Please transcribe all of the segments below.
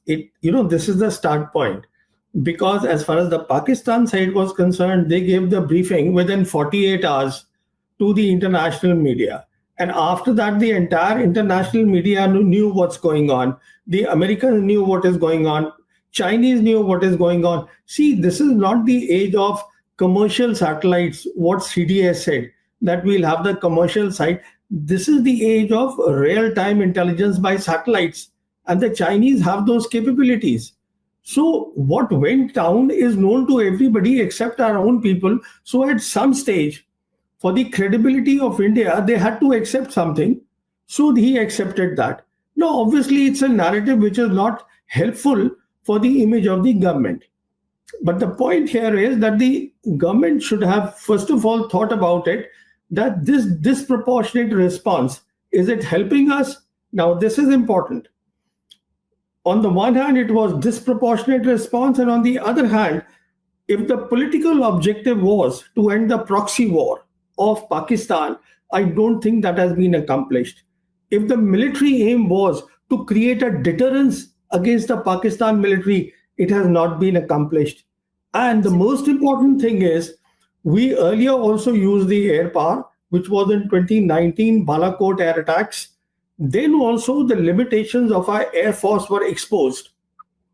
this is the start point. Because as far as the Pakistan side was concerned, they gave the briefing within 48 hours to the international media. And after that, the entire international media knew what's going on. The Americans knew what is going on. Chinese knew what is going on. See, this is not the age of commercial satellites, what CDS said, that we'll have the commercial side. This is the age of real-time intelligence by satellites. And the Chinese have those capabilities. So what went down is known to everybody except our own people. So at some stage, for the credibility of India, they had to accept something. So he accepted that. Now, obviously, it's a narrative which is not helpful for the image of the government. But the point here is that the government should have, first of all, thought about it, that this disproportionate response, is it helping us? Now, this is important. On the one hand, it was disproportionate response, and on the other hand, if the political objective was to end the proxy war of Pakistan, I don't think that has been accomplished. If the military aim was to create a deterrence against the Pakistan military, it has not been accomplished. And the most important thing is, we earlier also used the air power, which was in 2019 Balakot air attacks. Then also the limitations of our Air Force were exposed.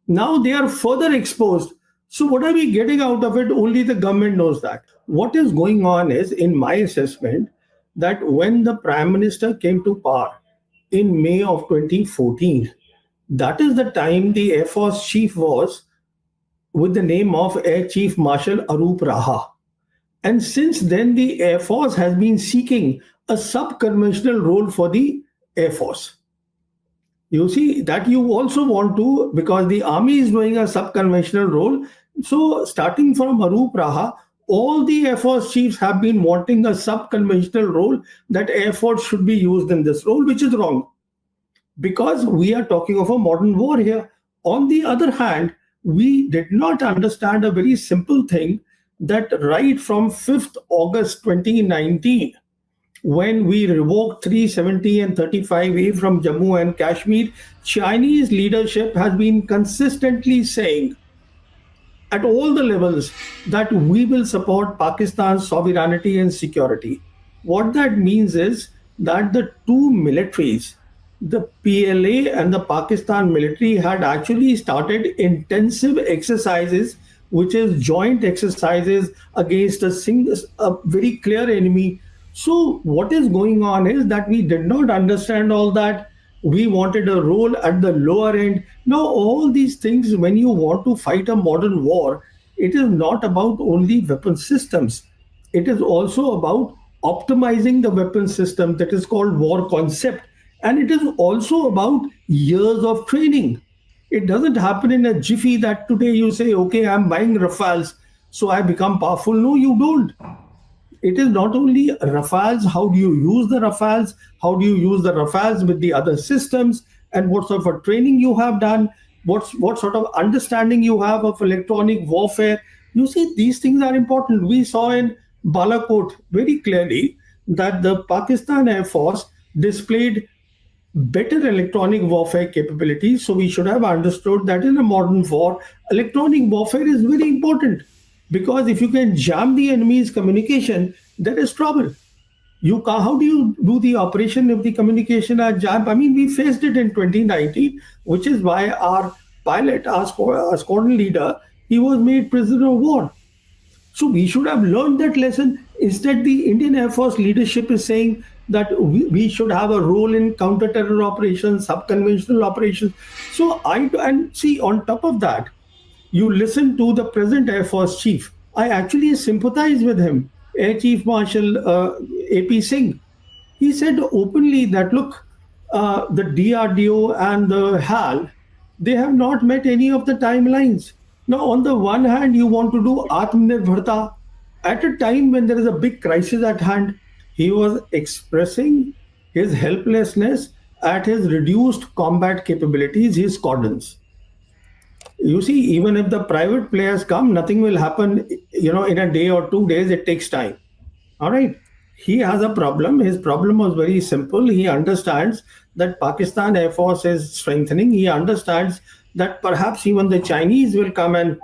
Now they are further exposed. So what are we getting out of it? Only the government knows that. What is going on is, in my assessment, that when the Prime Minister came to power in May of 2014, that is the time the Air Force chief was with the name of Air Chief Marshal Arup Raha. And since then, the Air Force has been seeking a sub-conventional role for the Air Force. You see, that you also want to, because the Army is doing a sub-conventional role. So starting from Arup Raha, all the Air Force chiefs have been wanting a sub-conventional role, that Air Force should be used in this role, which is wrong. Because we are talking of a modern war here. On the other hand, we did not understand a very simple thing, that right from 5th August 2019, when we revoked 370 and 35A from Jammu and Kashmir, Chinese leadership has been consistently saying at all the levels that we will support Pakistan's sovereignty and security. What that means is that the two militaries, the PLA and the Pakistan military, had actually started intensive exercises, which is joint exercises against a very clear enemy. So what is going on is that we did not understand all that. We wanted a role at the lower end. Now, all these things, when you want to fight a modern war, it is not about only weapon systems. It is also about optimizing the weapon system, that is called war concept. And it is also about years of training. It doesn't happen in a jiffy that today you say, okay, I'm buying Rafales, so I become powerful. No, you don't. It is not only Rafales, how do you use the Rafales, how do you use the Rafales with the other systems, and what sort of training you have done, what sort of understanding you have of electronic warfare. You see, these things are important. We saw in Balakot very clearly that the Pakistan Air Force displayed better electronic warfare capabilities. So we should have understood that in a modern war, electronic warfare is very important, because if you can jam the enemy's communication, there is trouble. How do you do the operation if the communication are jammed? I mean, we faced it in 2019, which is why our pilot, our squadron leader, he was made prisoner of war. So we should have learned that lesson. Instead, the Indian Air Force leadership is saying that we should have a role in counter-terror operations, sub-conventional operations. So and see, on top of that, you listen to the present Air Force chief. I actually sympathize with him, Air Chief Marshal AP Singh. He said openly that, look, the DRDO and the HAL, they have not met any of the timelines. Now, on the one hand, you want to do Atmanirbharta at a time when there is a big crisis at hand. He was expressing his helplessness at his reduced combat capabilities, his squadrons. You see, even if the private players come, nothing will happen, in a day or 2 days. It takes time. All right. He has a problem. His problem was very simple. He understands that Pakistan Air Force is strengthening. He understands that perhaps even the Chinese will come and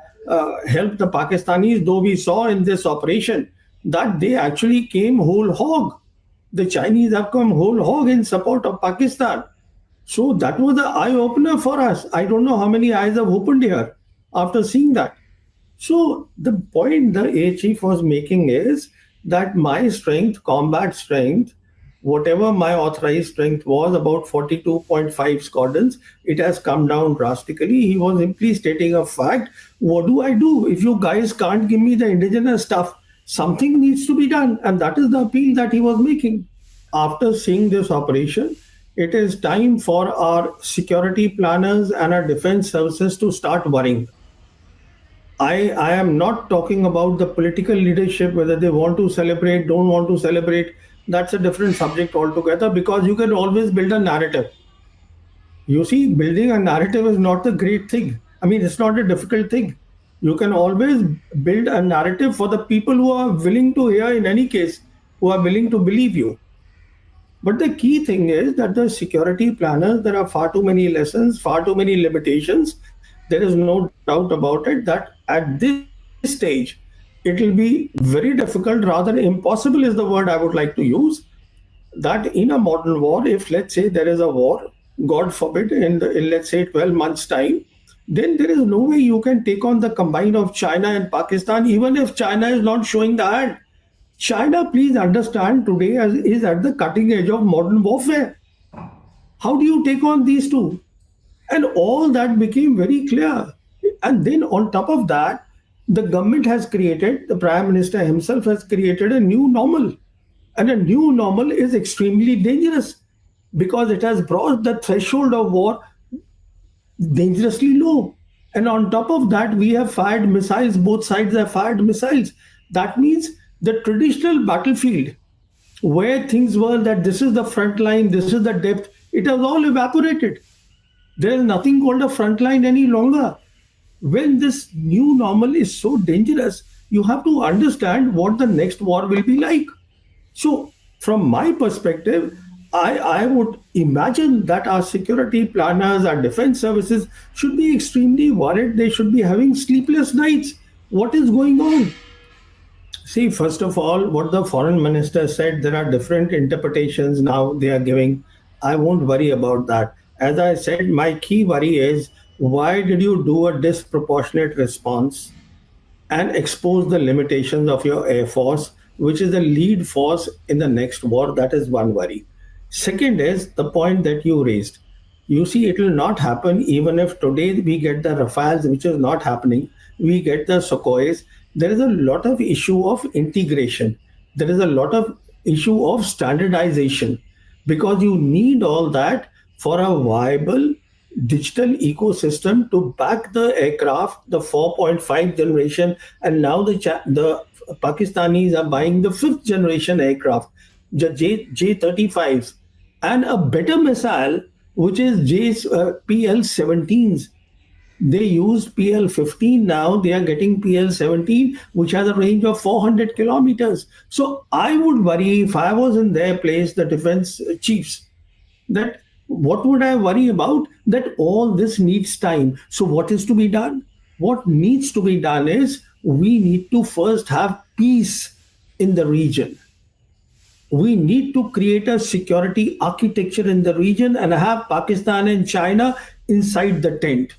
help the Pakistanis, though we saw in this operation that they actually came whole hog. The Chinese have come whole hog in support of Pakistan. So that was the eye opener for us. I don't know how many eyes have opened here after seeing that. So the point the air chief was making is that my strength, combat strength, whatever my authorized strength was, about 42.5 squadrons, it has come down drastically. He was simply stating a fact. What do I do if you guys can't give me the indigenous stuff? Something needs to be done, and that is the appeal that he was making. After seeing this operation, it is time for our security planners and our defense services to start worrying. I am not talking about the political leadership, whether they want to celebrate, don't want to celebrate. That's a different subject altogether, because you can always build a narrative. You see, building a narrative is not the great thing. I mean, it's not a difficult thing. You can always build a narrative for the people who are willing to hear, in any case, who are willing to believe you. But the key thing is that the security planners, there are far too many lessons, far too many limitations. There is no doubt about it that at this stage, it will be very difficult, rather impossible is the word I would like to use, that in a modern war, if let's say there is a war, God forbid, in let's say 12 months' time, then there is no way you can take on the combine of China and Pakistan, even if China is not showing the hand. China, please understand, today is at the cutting edge of modern warfare. How do you take on these two? And all that became very clear. And then on top of that, the government has created, the Prime Minister himself has created a new normal. And a new normal is extremely dangerous because it has brought the threshold of war dangerously low. And on top of that, we have fired missiles, both sides have fired missiles. That means the traditional battlefield, where things were that this is the front line, this is the depth, it has all evaporated. There is nothing called a front line any longer. When this new normal is so dangerous, you have to understand what the next war will be like. So, from my perspective, I would imagine that our security planners, our defense services should be extremely worried. They should be having sleepless nights. What is going on? See, first of all, what the foreign minister said, there are different interpretations now they are giving. I won't worry about that. As I said, my key worry is, why did you do a disproportionate response and expose the limitations of your air force, which is the lead force in the next war? That is one worry. Second is the point that you raised. You see, it will not happen even if today we get the Rafales, which is not happening. We get the Sukhois. There is a lot of issue of integration. There is a lot of issue of standardization, because you need all that for a viable digital ecosystem to back the aircraft, the 4.5 generation, and now the Pakistanis are buying the fifth generation aircraft, the J35s, and a better missile, which is PL-17s. They used PL-15, now they are getting PL-17, which has a range of 400 kilometers. So I would worry, if I was in their place, the defense chiefs, that what would I worry about? That all this needs time. So what is to be done? What needs to be done is, we need to first have peace in the region. We need to create a security architecture in the region and have Pakistan and China inside the tent.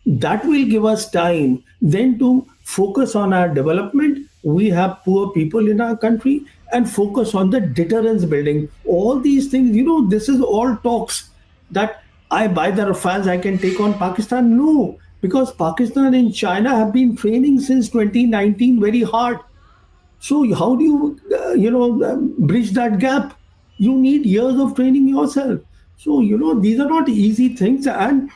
That will give us time then to focus on our development. We have poor people in our country, and focus on the deterrence building. All these things, this is all talks that I buy the Rafales, I can take on Pakistan. No, because Pakistan and China have been training since 2019 very hard. So how do you, bridge that gap? You need years of training yourself. So these are not easy things, and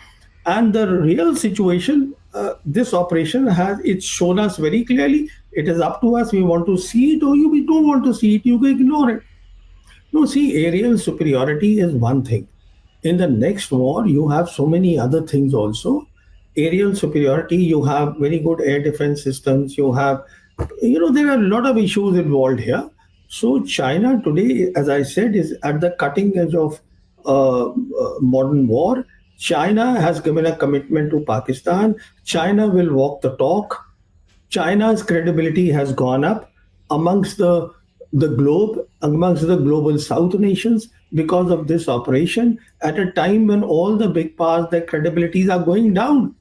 the real situation, this operation has it's shown us very clearly. It is up to us. We want to see it, or we don't want to see it. You can ignore it. No, see, aerial superiority is one thing. In the next war, you have so many other things also. Aerial superiority, you have very good air defense systems. You have, there are a lot of issues involved here. So China today, as I said, is at the cutting edge of modern war. China has given a commitment to Pakistan. China will walk the talk. China's credibility has gone up amongst the globe, amongst the global South nations because of this operation at a time when all the big powers, their credibilities are going down.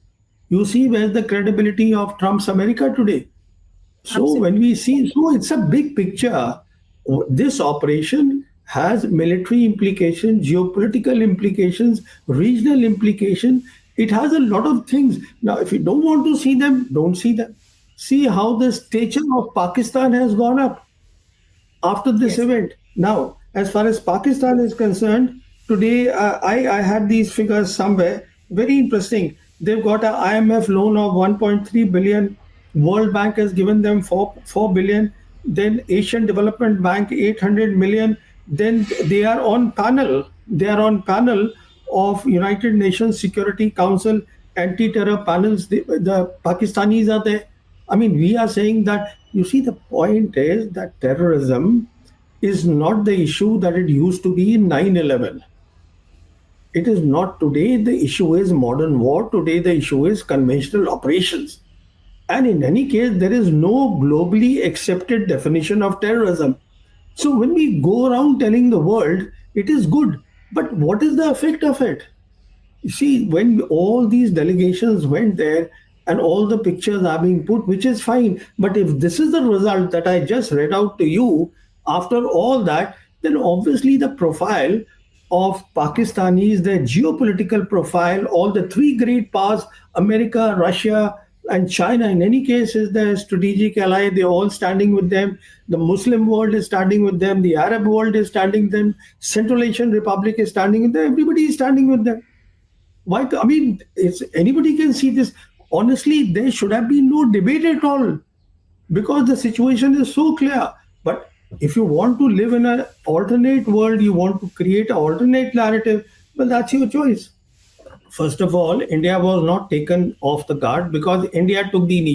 You see where's the credibility of Trump's America today? So when we Absolutely. see, so it's a big picture. This operation has military implications, geopolitical implications, regional implication. It has a lot of things. Now, if you don't want to see them, don't see them. See how the stature of Pakistan has gone up after this Yes. event. Now, as far as Pakistan is concerned, today I had these figures somewhere. Very interesting. They've got an IMF loan of 1.3 billion. World Bank has given them 4 billion. Then Asian Development Bank 800 million. Then they are on panel. They are on panel of United Nations Security Council anti-terror panels. The Pakistanis are there. I mean, we are saying that, you see, the point is that terrorism is not the issue that it used to be in 9/11. It is not today. The issue is modern war. Today, the issue is conventional operations. And in any case, there is no globally accepted definition of terrorism. So when we go around telling the world it is good, but what is the effect of it? You see, when all these delegations went there and all the pictures are being put, which is fine. But if this is the result that I just read out to you, after all that, then obviously the profile of Pakistanis, their geopolitical profile, all the three great powers, America, Russia, and China, in any case, is their strategic ally. They're all standing with them. The Muslim world is standing with them. The Arab world is standing with them. Central Asian Republic is standing with them. Everybody is standing with them. Why? I mean, it's anybody can see this. Honestly, there should have been no debate at all because the situation is so clear. But if you want to live in an alternate world, you want to create an alternate narrative, well, that's your choice. First of all, India was not taken off the guard because India took the